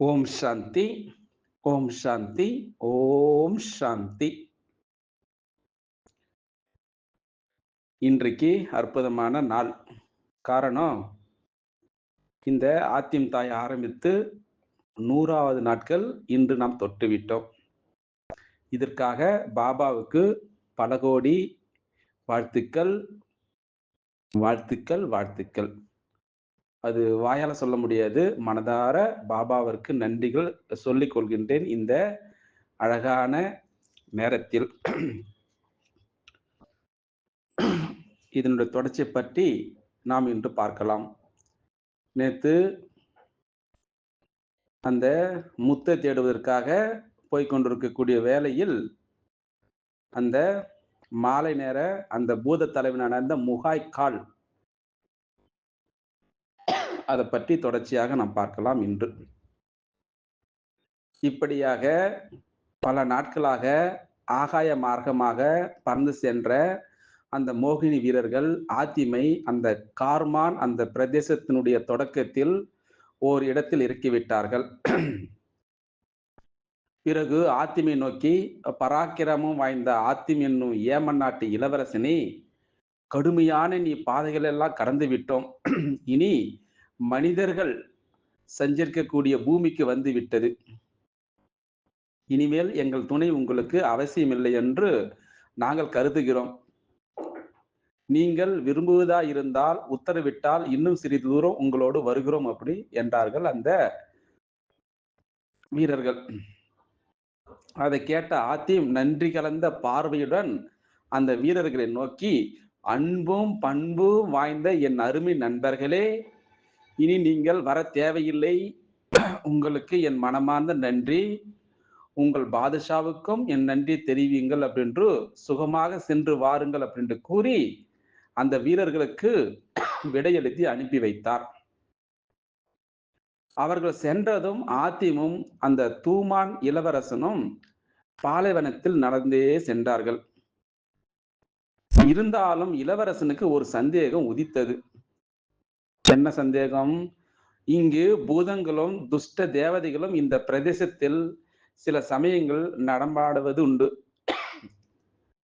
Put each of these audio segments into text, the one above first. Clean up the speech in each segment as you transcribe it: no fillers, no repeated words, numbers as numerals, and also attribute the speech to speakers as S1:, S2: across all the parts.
S1: ஓம் சாந்தி, ஓம் சாந்தி, ஓம் சாந்தி. இன்றைக்கு அற்புதமான நாள். காரணம், இந்த ஆத்திம் தாய் ஆரம்பித்து 100வது நாட்கள் இன்று நாம் தொட்டுவிட்டோம். இதற்காக பாபாவுக்கு பல கோடி வாழ்த்துக்கள், வாழ்த்துக்கள், வாழ்த்துக்கள். அது வாயால சொல்ல முடியாது. மனதார பாபாவிற்கு நன்றிகள் சொல்லிக் கொள்கின்றேன் இந்த அழகான நேரத்தில். இதனுடைய தொடர்ச்சியை பற்றி நாம் இன்று பார்க்கலாம். நேத்து அந்த முத்தை தேடுவதற்காக போய்க் கொண்டிருக்கக்கூடிய வேளையில், அந்த மாலை நேர அந்த பூத தலைவனான அந்த முகாய்க்கால் அதை பற்றி தொடர்ச்சியாக நாம் பார்க்கலாம் இன்று. இப்படியாக பல நாட்களாக ஆகாய மார்க்கமாக பறந்து சென்ற அந்த மோகினி வீரர்கள் ஆத்திமை அந்த கார்மான் அந்த பிரதேசத்தினுடைய தொடக்கத்தில் ஓர் இடத்தில் இறக்கிவிட்டார்கள். பிறகு ஆத்திமை நோக்கி பராக்கிரமம் வாய்ந்த ஆத்திம் என்னும் ஏமன் நாட்டு இளவரசனே, கடுமையான நீ பாதைகள் எல்லாம் கடந்து விட்டோம். இனி மனிதர்கள் சஞ்சரிக்கக்கூடிய பூமிக்கு வந்து விட்டது. இனிமேல் எங்கள் துணை உங்களுக்கு அவசியமில்லை என்று நாங்கள் கருதுகிறோம். நீங்கள் விரும்புவதா இருந்தால் உத்தரவிட்டால் இன்னும் சிறிது தூரம் உங்களோடு வருகிறோம் அப்படி என்றார்கள் அந்த வீரர்கள். அதை கேட்ட ஆத்திம் நன்றி கலந்த பார்வையுடன் அந்த வீரர்களை நோக்கி, அன்பும் பண்பும் வாய்ந்த என் அருமை நண்பர்களே, இனி நீங்கள் வர தேவையில்லை. உங்களுக்கு என் மனமார்ந்த நன்றி. உங்கள் பாதுஷாவுக்கும் என் நன்றி தெரிவியுங்கள் அப்படின்று சுகமாக சென்று வாருங்கள் அப்படின்று கூறி அந்த வீரர்களுக்கு விடையெழுதி அனுப்பி வைத்தார். அவர்கள் சென்றதும் ஆத்திமும் அந்த தூமான் இளவரசனும் பாலைவனத்தில் நடந்தே சென்றார்கள். இருந்தாலும் இளவரசனுக்கு ஒரு சந்தேகம் உதித்தது. என்ன சந்தேகம்? இங்கு பூதங்களும் துஷ்ட தேவதைகளும் இந்த பிரதேசத்தில் சில சமயங்கள் நடமாடுவது உண்டு.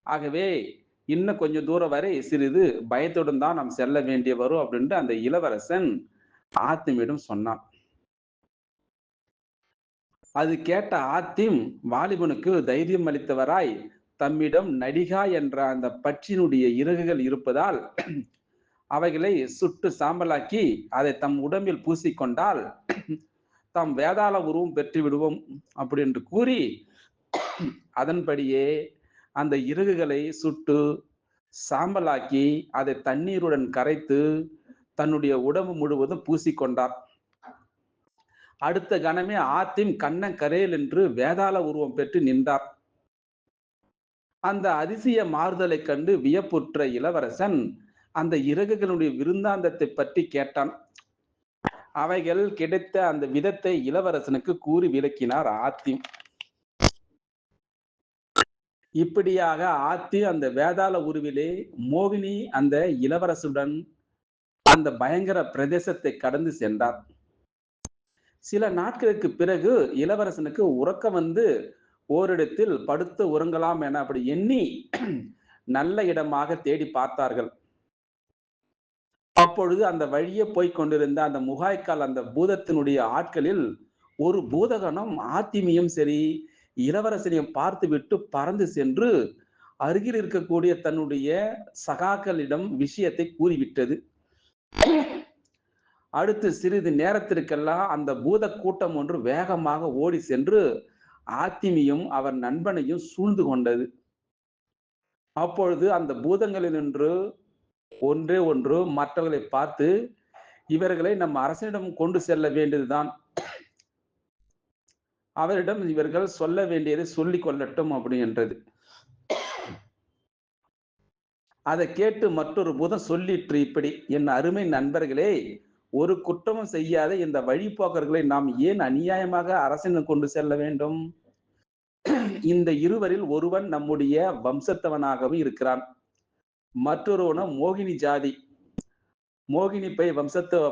S1: ஆகவே இன்னும் கொஞ்சம் தூரம் வரை சிறிது பயத்துடன் தான் நாம் செல்ல வேண்டிய வரும் அப்படின்ட்டு அந்த இளவரசன் ஆத்திமிடம் சொன்னான். அது கேட்ட ஆத்திம் வாலிபனுக்கு தைரியம் அளித்தவராய் தம்மிடம் நடிகா என்ற அந்த பட்சியினுடைய இறகுகள் இருப்பதால் அவைகளை சுட்டு சாம்பலாக்கி அதை தம் உடம்பில் பூசிக்கொண்டால் தாம் வேதாள உருவம் பெற்று விடுவோம் அப்படி என்று கூறி அதன்படியே அந்த இறகுகளை சுட்டு சாம்பலாக்கி அதை தண்ணீருடன் கரைத்து தன்னுடைய உடம்பு முழுவதும் பூசிக்கொண்டார். அடுத்த கணமே ஆத்திம் கண்ணங்கரேல் என்று வேதாள உருவம் பெற்று நின்றார். அந்த அதிசய மாறுதலை கண்டு வியப்புற்ற இளவரசன் அந்த இறகுகளுடைய விருந்தாந்தத்தை பற்றி கேட்டான். அவைகள் கிடைத்த அந்த விதத்தை இளவரசனுக்கு கூறி விளக்கினார் ஆத்திம். இப்படியாக ஆத்தி அந்த வேதாள உருவிலே மோகினி அந்த இளவரசுடன் அந்த பயங்கர பிரதேசத்தை கடந்து சென்றார். சில நாட்களுக்கு பிறகு இளவரசனுக்கு உறக்கம் வந்து ஓரிடத்தில் படுத்து உறங்கலாம் என அப்படி எண்ணி நல்ல இடமாக தேடி பார்த்தார்கள். அப்பொழுது அந்த வழியே போய்க் கொண்டிருந்த அந்த முகாய்க்கால் அந்த பூதத்தினுடைய ஆட்களில் ஒரு பூதகணம் ஆத்திமியும் சரி இளவரசனையும் பார்த்து விட்டு பறந்து சென்று அருகில் இருக்கக்கூடிய தன்னுடைய சகாக்களிடம் விஷயத்தை கூறிவிட்டது. அடுத்து சிறிது நேரத்திற்கெல்லாம் அந்த பூத கூட்டம் ஒன்று வேகமாக ஓடி சென்று ஆத்திமியும் அவர் நண்பனையும் சூழ்ந்து கொண்டது. அப்பொழுது அந்த பூதங்களினின்று ஒன்றே ஒன்று மற்றவர்களை பார்த்து, இவர்களை நம் அரசனிடம் கொண்டு செல்ல வேண்டியதுதான், அவரிடம் இவர்கள் சொல்ல வேண்டியதை சொல்லிக் கொள்ளட்டும் அப்படி என்றது. அதை கேட்டு மற்றொரு பூதம் சொல்லிற்று இப்படி, என் அருமை நண்பர்களே, ஒரு குற்றமும் செய்யாத இந்த வழிபோக்கர்களை நாம் ஏன் அநியாயமாக அரசனிடம் கொண்டு செல்ல வேண்டும்? இந்த இருவரில் ஒருவன் நம்முடைய வம்சத்தவனாகவும் இருக்கிறான், மற்றொருவனும் மோகினி ஜாதி, மோகினி பை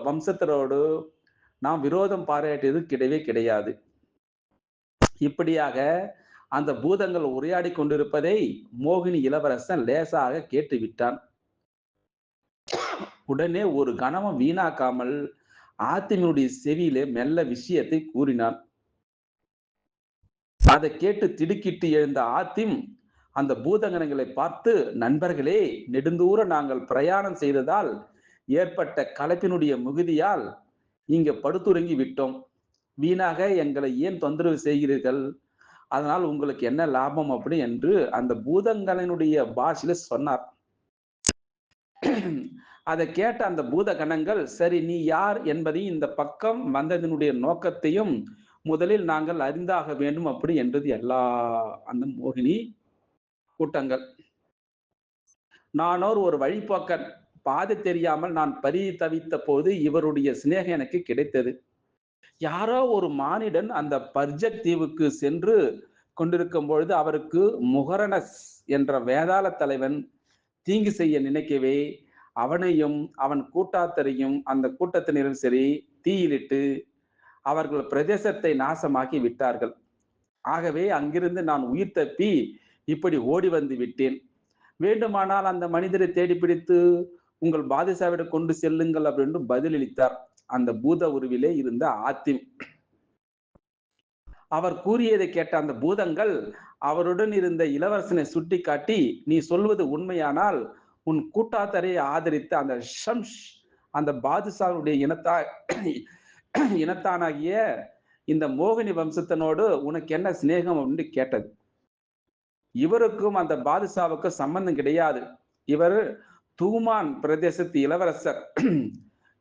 S1: வம்சத்தரோடு நாம் விரோதம் பாராட்டியது கிடையவே கிடையாது. இப்படியாக அந்த பூதங்கள் உரையாடி கொண்டிருப்பதை மோகினி இளவரசன் லேசாக கேட்டுவிட்டான். உடனே ஒரு கணமும் வீணாக்காமல் ஆத்தினுடைய செவியிலே மெல்ல விஷயத்தை கூறினான். அதை கேட்டு திடுக்கிட்டு எழுந்த ஆத்திம் அந்த பூதகணங்களை பார்த்து, நண்பர்களே, நெடுந்தூர நாங்கள் பிரயாணம் செய்ததால் ஏற்பட்ட களைப்பினுடைய மிகுதியால் இங்க படுத்துறங்கி விட்டோம். வீணாக எங்களை ஏன் தொந்தரவு செய்கிறீர்கள்? அதனால் உங்களுக்கு என்ன லாபம் அப்படி என்று அந்த பூதங்களினுடைய பாஷையில சொன்னார். அதை கேட்ட அந்த பூத கணங்கள், சரி, நீ யார் என்பதையும் இந்த பக்கம் வந்ததனுடைய நோக்கத்தையும் முதலில் நாங்கள் அறிந்தாக வேண்டும் அப்படி என்றது எல்லா அந்த மோகினி கூட்டங்கள். நானோர் ஒரு வழிபோக்கன், பாதை தெரியாமல் நான் பரிதவித்த போது இவருடைய சிநேகம் எனக்கு கிடைத்தது. யாரோ ஒரு மானிடன் அந்த பர்ஜக் தீவுக்கு சென்று கொண்டிருக்கும் பொழுது அவருக்கு முகரணஸ் என்ற வேதாள தலைவன் தீங்கு செய்ய நினைக்கவே அவனையும் அவன் கூட்டாத்தரையும் அந்த கூட்டத்தினரும் சரி தீயிலிட்டு அவர்கள் பிரதேசத்தை நாசமாக்கி விட்டார்கள். ஆகவே அங்கிருந்து நான் உயிர் தப்பி இப்படி ஓடி வந்து விட்டேன். வேண்டுமானால் அந்த மனிதரை தேடி பிடித்து உங்கள் பாதுஷாவிடம் கொண்டு செல்லுங்கள் அப்படின்னு பதிலளித்தார் அந்த பூத உருவிலே இருந்த ஆத்திம். அவர் கூறியதை கேட்ட அந்த பூதங்கள் அவருடன் இருந்த இளவரசனை சுட்டி காட்டி, நீ சொல்வது உண்மையானால் உன் கூட்டாத்தரை ஆதரித்த அந்த ஷம்ஷ் அந்த பாதுஷாவுடைய இனத்தானாகிய இந்த மோகினி வம்சத்தினோடு உனக்கு என்ன சிநேகம் அப்படின்னு கேட்டது. இவருக்கும் அந்த பாதுஷாவுக்கும் சம்பந்தம் கிடையாது. இவர் தூமான் பிரதேசத்து இளவரசர்.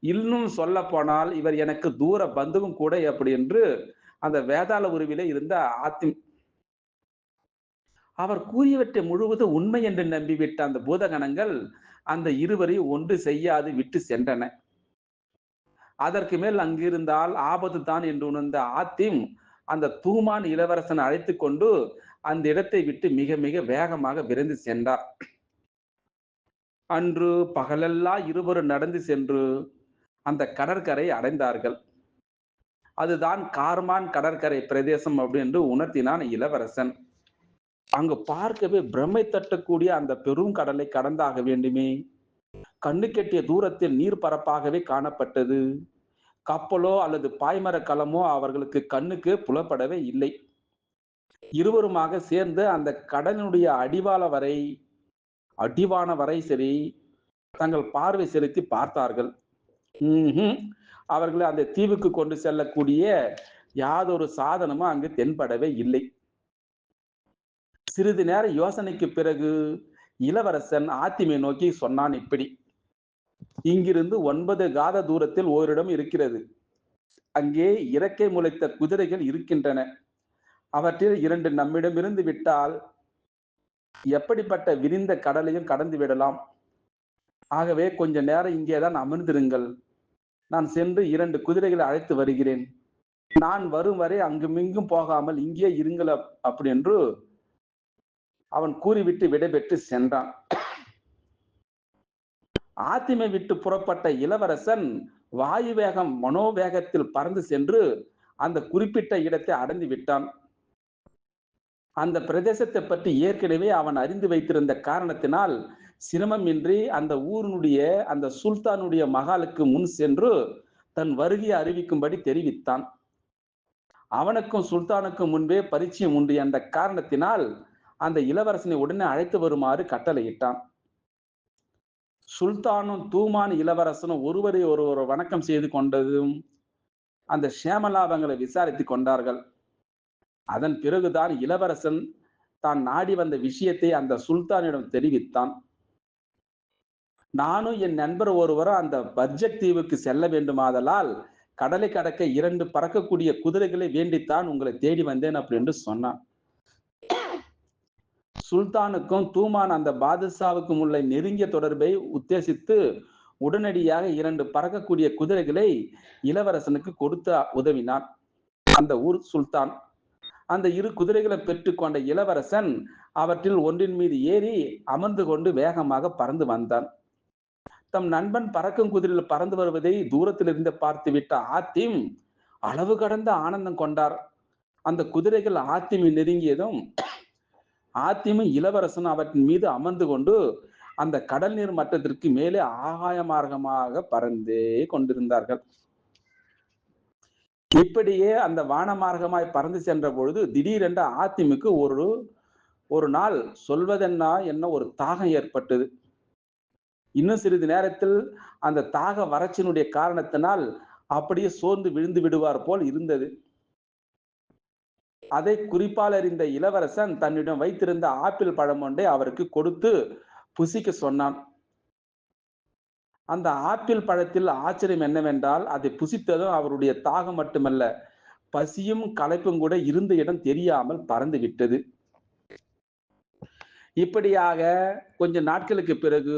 S1: இன்னும் சொல்ல போனால் இவர் எனக்கு தூர பந்துவும் கூட அப்படி என்று அந்த வேதாள உருவிலே இருந்த ஆத்திம் அவர் கூறியவற்றை முழுவதும் உண்மை என்று நம்பிவிட்ட அந்த பூதகணங்கள் அந்த இருவரையும் ஒன்று செய்யாது விட்டு சென்றன. அதற்கு மேல் அங்கிருந்தால் ஆபத்து தான் என்று உணர்ந்த ஆத்திம் அந்த தூமான் இளவரசனை அழைத்து கொண்டு அந்த இடத்தை விட்டு மிக மிக வேகமாக விரைந்து சென்றார். அன்று பகலெல்லாம் இருவரும் நடந்து சென்று அந்த கடற்கரை அடைந்தார்கள். அதுதான் கார்மான் கடற்கரை பிரதேசம் அப்படின்னு உணர்த்தினான் இளவரசன். அங்கு பார்க்கவே பிரமை தட்டக்கூடிய அந்த பெரும் கடலை கடந்தாக வேண்டுமே. கண்ணு கெட்டிய தூரத்தில் நீர் பரப்பாகவே காணப்பட்டது. கப்பலோ அல்லது பாய்மர களமோ அவர்களுக்கு கண்ணுக்கு புலப்படவே இல்லை. இருவருமாக சேர்ந்து அந்த கடலினுடைய அடிவான வரை சரி தங்கள் பார்வை செலுத்தி பார்த்தார்கள். அவர்களை அந்த தீவுக்கு கொண்டு செல்லக்கூடிய யாதொரு சாதனமும் அங்கு தென்படவே இல்லை. சிறிது நேர யோசனைக்கு பிறகு இளவரசன் ஆத்திமை நோக்கி சொன்னான் இப்படி, இங்கிருந்து 9 காத தூரத்தில் ஓரிடம் இருக்கிறது. அங்கே இறக்கை முளைத்த குதிரைகள் இருக்கின்றன. அவற்றில் 2 நம்மிடமிருந்து விட்டால் எப்படிப்பட்ட விரிந்த கடலையும் கடந்து விடலாம். ஆகவே கொஞ்ச நேரம் இங்கேதான் அமர்ந்திருங்கள். நான் சென்று 2 குதிரைகளை அழைத்து வருகிறேன். நான் வரும் வரை அங்குமிங்கும் போகாமல் இங்கே இருங்கள் அப்படி என்று அவன் கூறிவிட்டு விடைபெற்று சென்றான். ஆத்திமை விட்டு புறப்பட்ட இளவரசன் வாயு வேகம் மனோவேகத்தில் பறந்து சென்று அந்த குறிப்பிட்ட இடத்தை அடைந்து விட்டான். அந்த பிரதேசத்தை பற்றி ஏற்கனவே அவன் அறிந்து வைத்திருந்த காரணத்தினால் சிரமமின்றி அந்த ஊரினுடைய அந்த சுல்தானுடைய மகாலுக்கு முன் சென்று தன் வருகையை அறிவிக்கும்படி தெரிவித்தான். அவனுக்கும் சுல்தானுக்கும் முன்பே பரிச்சயம் உண்டு என்ற காரணத்தினால் அந்த இளவரசனை உடனே அழைத்து வருமாறு கட்டளையிட்டான். சுல்தானும் தூமான் இளவரசனும் ஒருவரை ஒருவர் வணக்கம் செய்து கொண்டதும் அந்த சேமலாபங்களை விசாரித்துக் கொண்டார்கள். அதன் பிறகுதான் இளவரசன் தான் நாடி வந்த விஷயத்தை அந்த சுல்தானிடம் தெரிவித்தான். நானும் என் நண்பர் ஒருவரும் அந்த பர்ஜக் தீவுக்கு செல்ல வேண்டுமாதலால் கடலை கடக்க 2 பறக்கக்கூடிய குதிரைகளை வேண்டித்தான் உங்களை தேடி வந்தேன் அப்படின்னு சொன்னான். சுல்தானுக்கும் தூமான் அந்த பாதுஷாவுக்கும் உள்ள நெருங்கிய தொடர்பை உத்தேசித்து உடனடியாக 2 பறக்கக்கூடிய குதிரைகளை இளவரசனுக்கு கொடுத்து உதவினான் அந்த ஊர் சுல்தான். அந்த 2 குதிரைகளை பெற்றுக்கொண்ட இளவரசன் அவற்றில் ஒன்றின் மீது ஏறி அமர்ந்து கொண்டு வேகமாக பறந்து வந்தான். தம் நண்பன் பறக்கும் குதிரையில் பறந்து வருவதை தூரத்தில் இருந்து பார்த்துவிட்ட ஆத்திம் அளவு கடந்த ஆனந்தம் கொண்டார். அந்த குதிரைகள் ஆத்திமை நெருங்கியதும் ஆத்திமும் இளவரசன் அவற்றின் மீது அமர்ந்து கொண்டு அந்த கடல் நீர் மட்டத்திற்கு மேலே ஆகாய மார்க்கமாக பறந்தே கொண்டிருந்தார்கள். இப்படியே அந்த வான மார்க்கமாய் பறந்து சென்ற பொழுது திடீரென்று ஆத்திமுக்கு ஒரு நாள் சொல்வதென்னா என்ன ஒரு தாகம் ஏற்பட்டது. இன்னும் சிறிது நேரத்தில் அந்த தாக வறட்சியினுடைய காரணத்தினால் அப்படியே சோர்ந்து விழுந்து விடுவார் போல் இருந்தது. அதை குறிப்பால் அறிந்த இளவரசன் தன்னிடம் வைத்திருந்த ஆப்பிள் பழம் ஒன்றை அவருக்கு கொடுத்து புசிக்க சொன்னான். அந்த ஆப்பிள் பழத்தில் ஆச்சரியம் என்னவென்றால் அதை புசித்ததும் அவருடைய தாகம் மட்டுமல்ல, பசியும் களைப்பும் கூட இருந்த இடம் தெரியாமல் பறந்து விட்டது. இப்படியாக கொஞ்ச நாட்களுக்கு பிறகு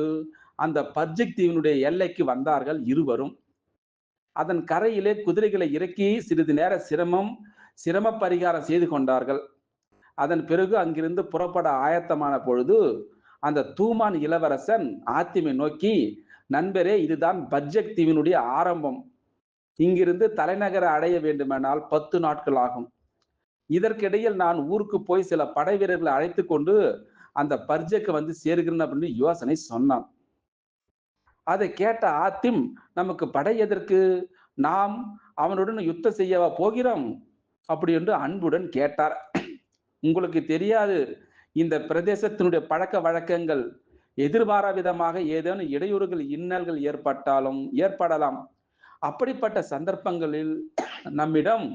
S1: அந்த பர்ஜிக் தீவினுடைய எல்லைக்கு வந்தார்கள் இருவரும். அதன் கரையிலே குதிரைகளை இறக்கி சிறிது நேர சிரம பரிகாரம் செய்து கொண்டார்கள். அதன் பிறகு அங்கிருந்து புறப்பட ஆயத்தமான பொழுது அந்த தூமான் இளவரசன் ஆத்திமை நோக்கி, நண்பரே, இதுதான் பர்ஜிக் தீவினுடைய ஆரம்பம். இங்கிருந்து தலைநகரை அடைய வேண்டுமானால் 10 நாட்கள் ஆகும். இதற்கிடையில் நான் ஊருக்கு போய் சில படை வீரர்களை அழைத்து கொண்டு அந்த பர்ஜிக்கு வந்து சேருகிறேன் அப்படின்னு யோசனை சொன்னான். அதை கேட்ட ஆத்திம், நமக்கு படை எதற்கு, நாம் அவனுடன் யுத்தம் செய்யவா போகிறோம் அப்படி என்று அன்புடன் கேட்டார். உங்களுக்கு தெரியாது, இந்த பிரதேசத்தினுடைய பழக்க வழக்கங்கள், எதிர்பாரா விதமாக ஏதேனும் இடையூறுகள் இன்னல்கள் ஏற்படலாம். அப்படிப்பட்ட சந்தர்ப்பங்களில் நம்மிடம்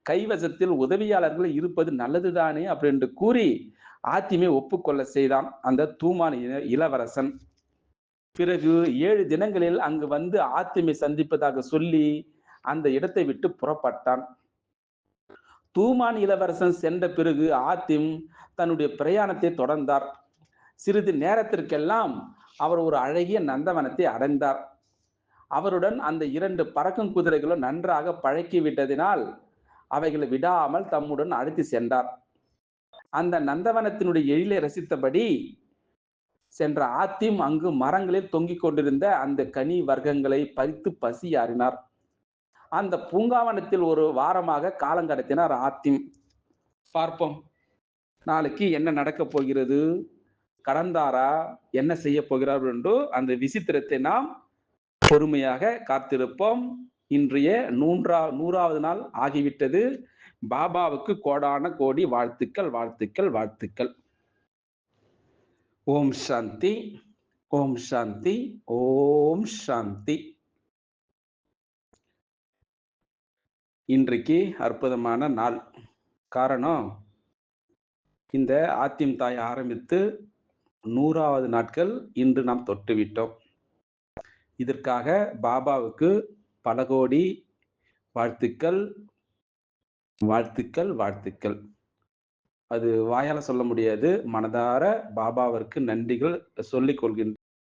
S1: கைவசத்தில் உதவியாளர்கள் இருப்பது நல்லதுதானே அப்படி என்று கூறி ஆத்திமை ஒப்புக்கொள்ள செய்தான் அந்த தூமான் இளவரசன். பிறகு 7 தினங்களில் அங்கு வந்து ஆத்திமை சந்திப்பதாக சொல்லி அந்த இடத்தை விட்டு புறப்பட்டான். தூமான் இளவரசன் சென்ற பிறகு ஆத்திம் தன்னுடைய பிரயாணத்தை தொடர்ந்தார். சிறிது நேரத்திற்கெல்லாம் அவர் ஒரு அழகிய நந்தவனத்தை அடைந்தார். அவருடன் அந்த 2 பறக்கும் குதிரைகளும் நன்றாக பழக்கிவிட்டதினால் அவைகளை விடாமல் தம்முடன் அழைத்து சென்றார். அந்த நந்தவனத்தினுடைய எழிலை ரசித்தபடி சென்ற ஆத்திம் அங்கு மரங்களில் தொங்கிக் கொண்டிருந்த அந்த கனி வர்க்கங்களை பறித்து பசியாறினார். அந்த பூங்காவனத்தில் ஒரு வாரமாக காலங்கடத்தினார் ஆத்திம். பார்ப்போம் நாளைக்கு என்ன நடக்கப் போகிறது, கடந்தாரா, என்ன செய்ய போகிறார் என்று அந்த விசித்திரத்தை நாம் பொறுமையாக காத்திருப்போம். இன்றைய 100வது நாள் ஆகிவிட்டது. பாபாவுக்கு கோடான கோடி வாழ்த்துக்கள், வாழ்த்துக்கள், வாழ்த்துக்கள். ஓம் சாந்தி, ஓம் சாந்தி, ஓம் சாந்தி. இன்றைக்கு அற்புதமான நாள். காரணம், இந்த ஆத்திம் தாய் ஆரம்பித்து 100வது நாட்கள் இன்று நாம் தொட்டுவிட்டோம். இதற்காக பாபாவுக்கு பல கோடி வாழ்த்துக்கள், வாழ்த்துக்கள், வாழ்த்துக்கள். அது வாயால சொல்ல முடியாது, மனதார பாபாவிற்கு நன்றிகள் சொல்லிக் கொள்கின்றேன்.